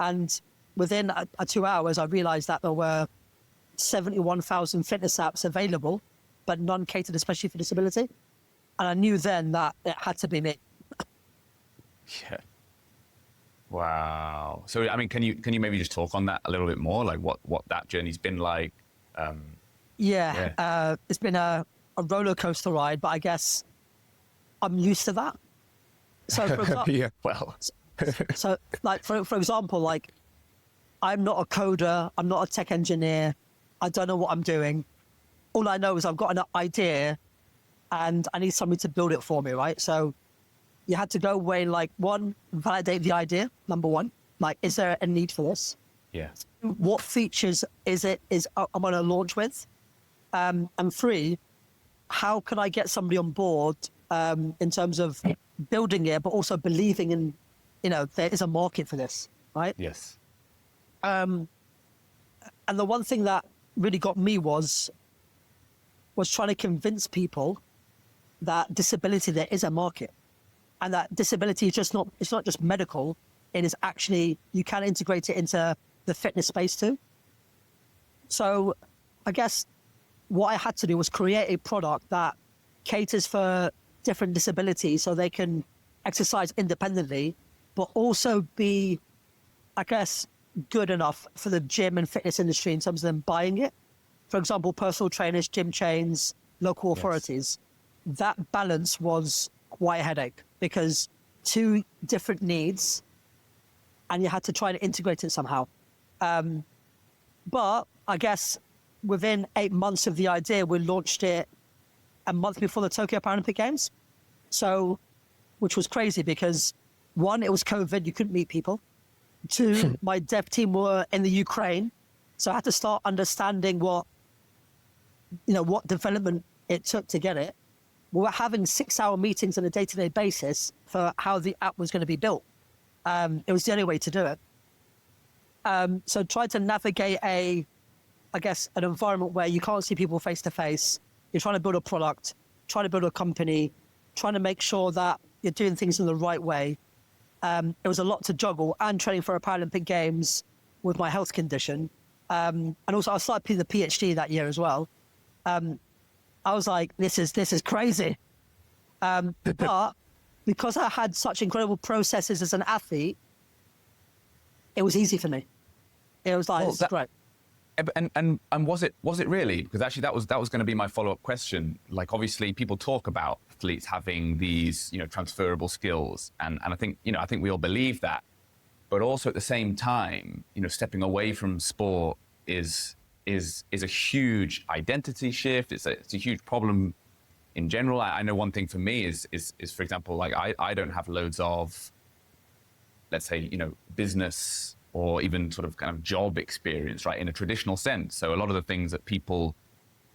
And within 2 hours, I realized that there were 71,000 fitness apps available, but none catered especially for disability. And I knew then that it had to be me. Yeah. Wow. So, I mean, can you maybe just talk on that a little bit more? Like what that journey's been like? It's been a roller coaster ride, but I guess I'm used to that. So, for example, so like, for example, like, I'm not a coder, I'm not a tech engineer, I don't know what I'm doing. All I know is I've got an idea and I need somebody to build it for me, right? So you had to go away, like, one, validate the idea, number one. Like, is there a need for this? Yeah. What features I'm on a launch with? And three, how can I get somebody on board in terms of building it, but also believing in, you know, there is a market for this, right? Yes. And the one thing that really got me was trying to convince people that disability, there is a market. And that disability is it's not just medical, it is actually, you can integrate it into the fitness space too. So I guess what I had to do was create a product that caters for different disabilities so they can exercise independently, but also be, I guess, good enough for the gym and fitness industry in terms of them buying it. For example, personal trainers, gym chains, local authorities, that balance was quite a headache because two different needs and you had to try to integrate it somehow. But I guess within 8 months of the idea, we launched it a month before the Tokyo Paralympic Games. So, which was crazy because one, it was COVID, you couldn't meet people. Two, my dev team were in the Ukraine. So I had to start understanding what development it took to get it. We were having 6-hour meetings on a day-to-day basis for how the app was going to be built. It was the only way to do it. So tried to navigate an environment where you can't see people face to face. You're trying to build a product, trying to build a company, trying to make sure that you're doing things in the right way. It was a lot to juggle and training for a Paralympic Games with my health condition. And also I started the PhD that year as well. I was like, this is crazy. But because I had such incredible processes as an athlete, it was easy for me. It was like, it's great. And was it really? Because actually that was going to be my follow-up question. Like, obviously people talk about athletes having these, transferable skills. And I think we all believe that. But also at the same time, stepping away from sport is a huge identity shift. It's a huge problem in general. I know one thing for me is for example, like I don't have loads of, let's say, business or even sort of kind of job experience, right, in a traditional sense. So a lot of the things that people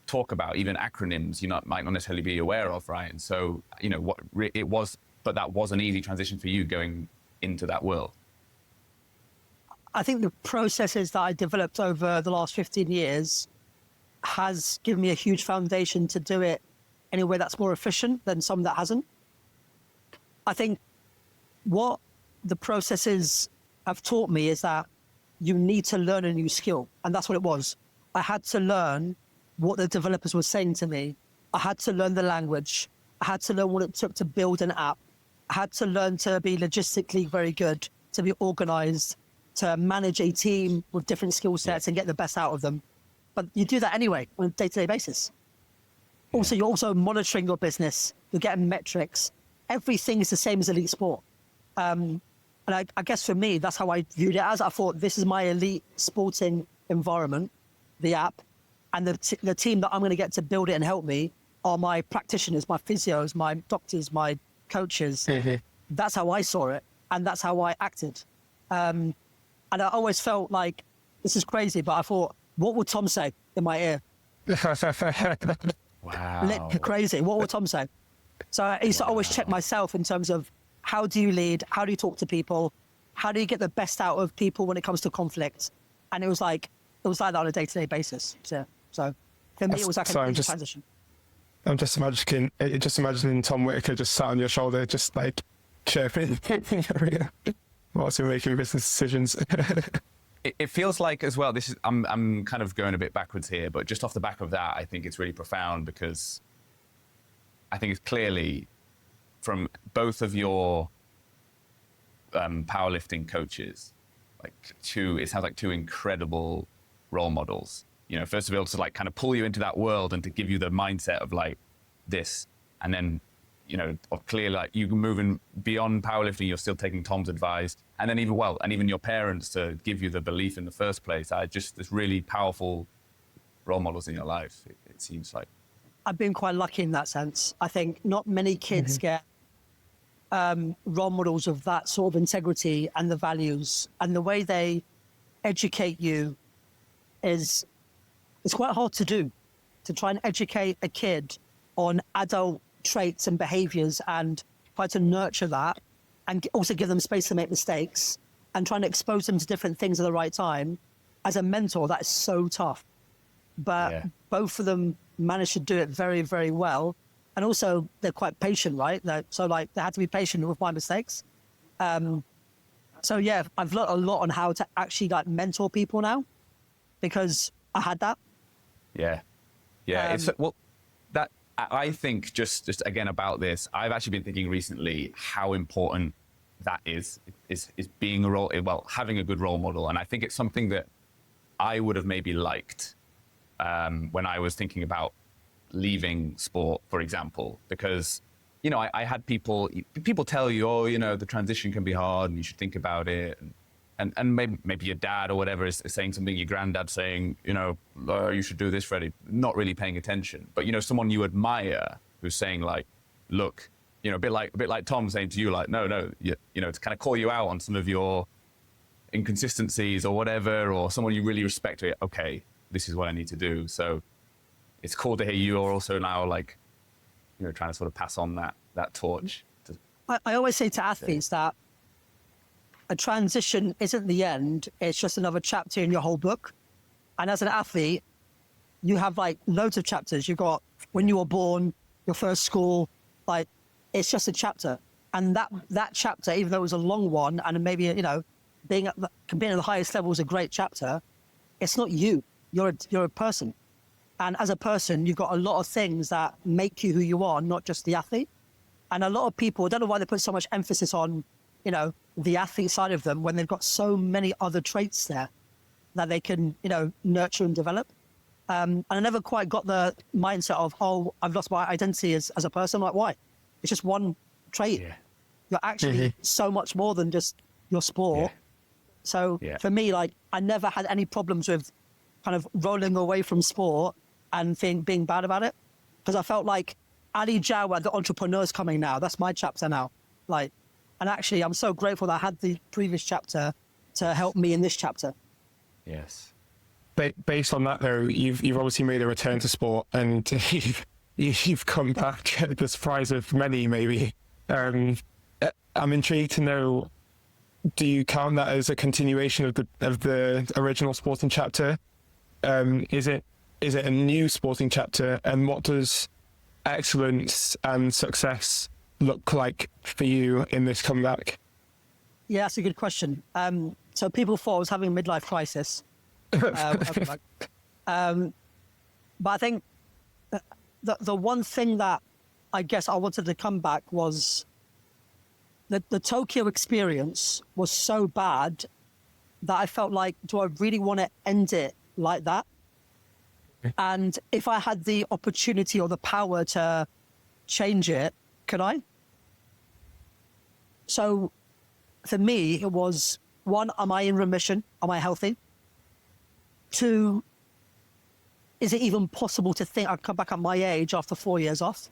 talk about, even acronyms, might not necessarily be aware of, right? And so, but that was an easy transition for you going into that world. I think the processes that I developed over the last 15 years has given me a huge foundation to do it in a way that's more efficient than some that hasn't. I think what the processes have taught me is that you need to learn a new skill. And that's what it was. I had to learn what the developers were saying to me. I had to learn the language. I had to learn what it took to build an app. I had to learn to be logistically very good, to be organized, to manage a team with different skill sets and get the best out of them. But you do that anyway on a day-to-day basis. Also, you're also monitoring your business. You're getting metrics. Everything is the same as elite sport. And I guess for me, that's how I viewed it as. I thought, this is my elite sporting environment, the app, and the team that I'm going to get to build it and help me are my practitioners, my physios, my doctors, my coaches. Mm-hmm. That's how I saw it, and that's how I acted. And I always felt like, this is crazy, but I thought, what would Tom say in my ear? Wow. Crazy. What would Tom say? So I used to always check myself in terms of, how do you lead? How do you talk to people? How do you get the best out of people when it comes to conflict? And it was like that on a day-to-day basis. So for me, it was like a transition. I'm just imagining Tom Whitaker just sat on your shoulder, just like chirping whilst you're making business decisions. It feels like as well, I'm kind of going a bit backwards here, but just off the back of that, I think it's really profound because I think it's clearly from both of your powerlifting coaches, it sounds like two incredible role models. First of all, to like kind of pull you into that world and to give you the mindset of like this, and then, clearly like you moving beyond powerlifting, you're still taking Tom's advice, and then even your parents to give you the belief in the first place. There's really powerful role models in your life. It seems like. I've been quite lucky in that sense. I think not many kids get role models of that sort of integrity and the values, and the way they educate you it's quite hard to do, to try and educate a kid on adult traits and behaviors and try to nurture that and also give them space to make mistakes and trying to expose them to different things at the right time. As a mentor, that is so tough. But both of them managed to do it very, very well. And also, they're quite patient, right? So they had to be patient with my mistakes. So yeah, I've learned a lot on how to actually mentor people now because I had that. Yeah. That I think just again about this, I've actually been thinking recently how important that is being having a good role model. And I think it's something that I would have maybe liked when I was thinking about leaving sport, for example, because, you know, I had people tell you, oh, you know, the transition can be hard and you should think about it. And maybe your dad or whatever is saying something, your granddad saying, you know, oh, you should do this, Freddie, not really paying attention. But, you know, someone you admire who's saying like, look, you know, a bit like Tom saying to you, like, no, you know, to kind of call you out on some of your inconsistencies or whatever, or someone you really respect, okay, this is what I need to do. So it's cool to hear you are also now like, you know, trying to sort of pass on that torch. I always say to athletes that a transition isn't the end, it's just another chapter in your whole book. And as an athlete, you have like loads of chapters. You've got when you were born, your first school, like it's just a chapter. And that chapter, even though it was a long one, and maybe, you know, competing at the highest level is a great chapter, it's not you. You're a person. And as a person, you've got a lot of things that make you who you are, not just the athlete. And a lot of people, I don't know why they put so much emphasis on, you know, the athlete side of them when they've got so many other traits there that they can, you know, nurture and develop. And I never quite got the mindset of, oh, I've lost my identity as a person. Like, why? It's just one trait. Yeah. You're actually so much more than just your sport. Yeah. So for me, like, I never had any problems with kind of rolling away from sport and being bad about it. Because I felt like Ali Jawad, the entrepreneur's coming now. That's my chapter now. Like, and actually, I'm so grateful that I had the previous chapter to help me in this chapter. Yes. Based on that, though, you've obviously made a return to sport, and you've come back at the surprise of many, maybe. I'm intrigued to know, do you count that as a continuation of the original sporting chapter? Is it a new sporting chapter, and what does excellence and success look like for you in this comeback? Yeah, that's a good question. So people thought I was having a midlife crisis. But I think the one thing that I guess I wanted to come back was that the Tokyo experience was so bad that I felt like, do I really want to end it like that? And if I had the opportunity or the power to change it, could I? So for me, it was, one, am I in remission? Am I healthy? Two, is it even possible to think I'd come back at my age after 4 years off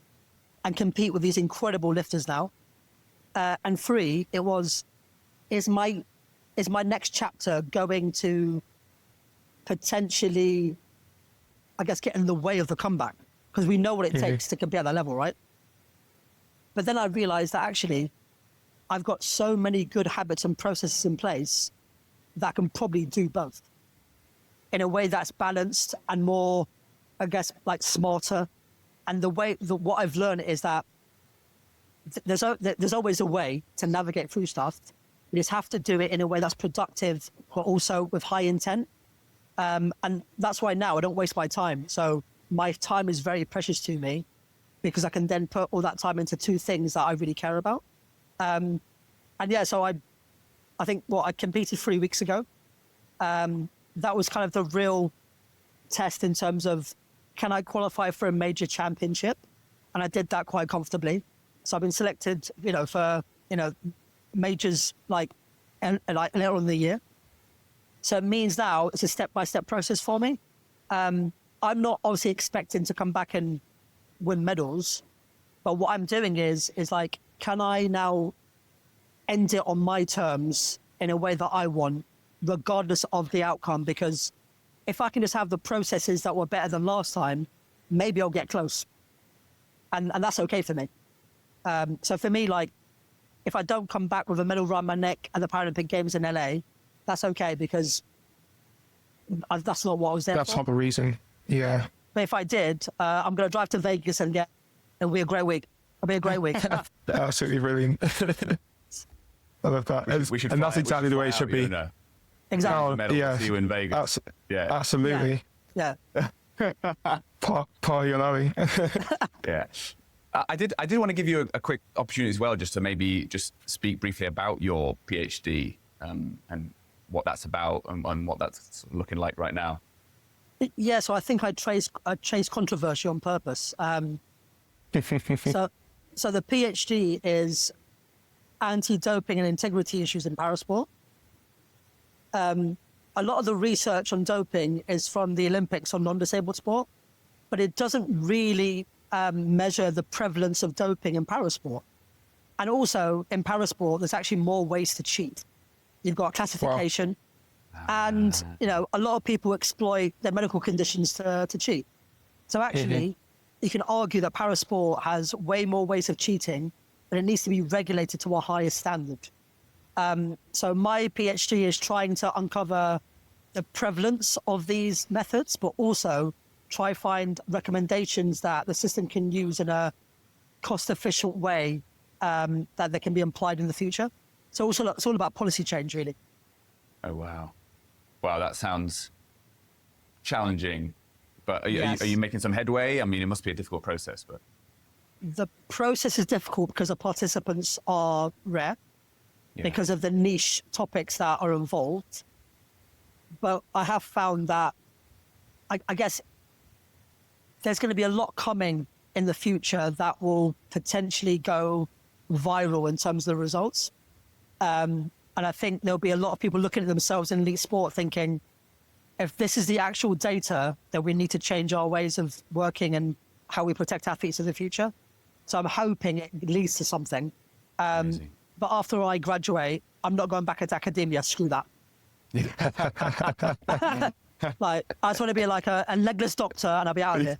and compete with these incredible lifters now? And three, it was, is my next chapter going to potentially, I guess, get in the way of the comeback? Because we know what it takes to compete at that level, right? But then I realized that actually I've got so many good habits and processes in place that can probably do both in a way that's balanced and more, I guess, like smarter. And what I've learned is that there's always a way to navigate through stuff. You just have to do it in a way that's productive, but also with high intent. And that's why now I don't waste my time. So my time is very precious to me because I can then put all that time into two things that I really care about. And yeah, so I think I competed 3 weeks ago. That was kind of the real test in terms of, can I qualify for a major championship? And I did that quite comfortably. So I've been selected, you know, for, you know, majors like later on in the year. So it means now it's a step-by-step process for me. I'm not obviously expecting to come back and win medals, but what I'm doing is like, can I now end it on my terms in a way that I want, regardless of the outcome? Because if I can just have the processes that were better than last time, maybe I'll get close. And that's okay for me. So for me, like, if I don't come back with a medal around my neck at the Paralympic Games in LA, that's okay, because that's not what I was there for. That's not the reason. Yeah. But if I did, I'm going to drive to Vegas and it'll be a great week. It'll be a great week. Absolutely brilliant. I love that. And that's exactly the way it should be. Exactly. Medal to you in Vegas. Yeah. Absolutely. Yeah. Yeah. I did want to give you a quick opportunity as well, just to maybe just speak briefly about your PhD and what that's about and what that's looking like right now. Yeah, so I think I chased controversy on purpose. So the PhD is anti-doping and integrity issues in parasport. A lot of the research on doping is from the Olympics on non-disabled sport, but it doesn't really measure the prevalence of doping in parasport. And also in parasport, there's actually more ways to cheat. You've got classification, and a lot of people exploit their medical conditions to cheat. So actually, you can argue that parasport has way more ways of cheating, but it needs to be regulated to a higher standard. So my PhD is trying to uncover the prevalence of these methods, but also try find recommendations that the system can use in a cost-efficient way that they can be applied in the future. So it's all about policy change, really. Oh, wow. Wow, that sounds challenging. But are you making some headway? I mean, it must be a difficult process, but... The process is difficult because the participants are rare, because of the niche topics that are involved. But I have found that, I guess, there's going to be a lot coming in the future that will potentially go viral in terms of the results. And I think there'll be a lot of people looking at themselves in elite sport thinking, if this is the actual data, then we need to change our ways of working and how we protect athletes in the future. So I'm hoping it leads to something. But after I graduate, I'm not going back into academia. Screw that. Like, I just want to be like a legless doctor and I'll be out of here.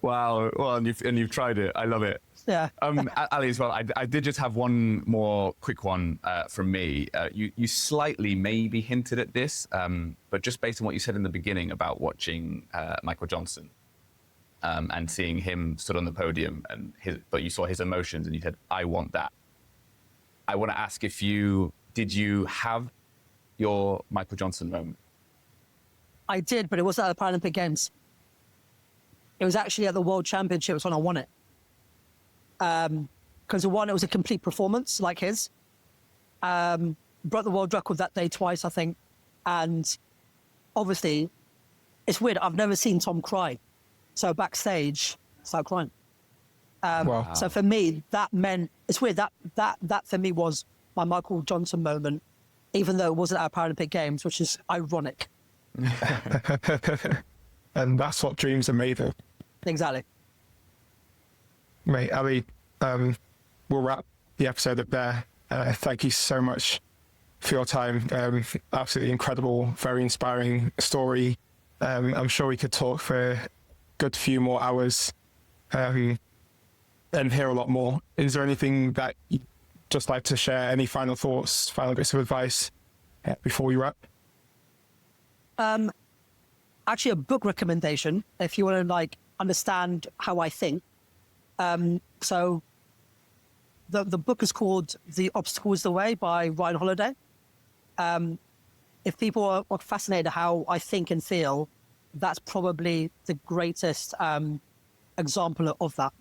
Wow. Well, and you've tried it. I love it. Yeah. Ali, as well, I did just have one more quick one from me. You slightly maybe hinted at this, but just based on what you said in the beginning about watching Michael Johnson and seeing him stood on the podium, but you saw his emotions and you said, I want that. I want to ask did you have your Michael Johnson moment? I did, but it wasn't at the Paralympic Games. It was actually at the World Championships when I won it. Because one, it was a complete performance like his. Broke the world record that day twice, I think. And obviously, it's weird. I've never seen Tom cry. So backstage, I started crying. Wow. So for me, that meant, it's weird, that for me was my Michael Johnson moment, even though it wasn't at Paralympic Games, which is ironic. And that's what dreams are made of. Exactly. Mate, Ali, we'll wrap the episode up there. Thank you so much for your time. Absolutely incredible, very inspiring story. I'm sure we could talk for a good few more hours and hear a lot more. Is there anything that you'd just like to share? Any final thoughts, final bits of advice before we wrap? Actually, a book recommendation, if you want to understand how I think. So the book is called The Obstacle is the Way by Ryan Holiday. If people are fascinated how I think and feel, that's probably the greatest example of that.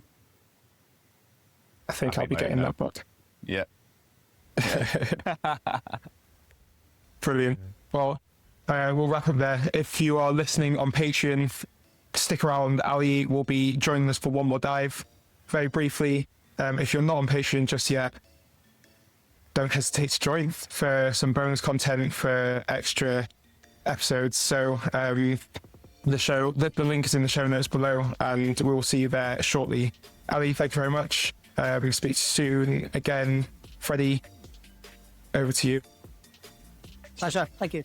I think I'll be getting that book. Yeah. Brilliant. Well, we'll wrap up there. If you are listening on Patreon, stick around. Ali will be joining us for one more dive. Very briefly, if you're not on Patreon just yet, don't hesitate to join for some bonus content for extra episodes. So the link is in the show notes below, and we will see you there shortly. Ali, thank you very much. We'll speak to you soon again. Freddie, over to you. Pleasure. Thank you.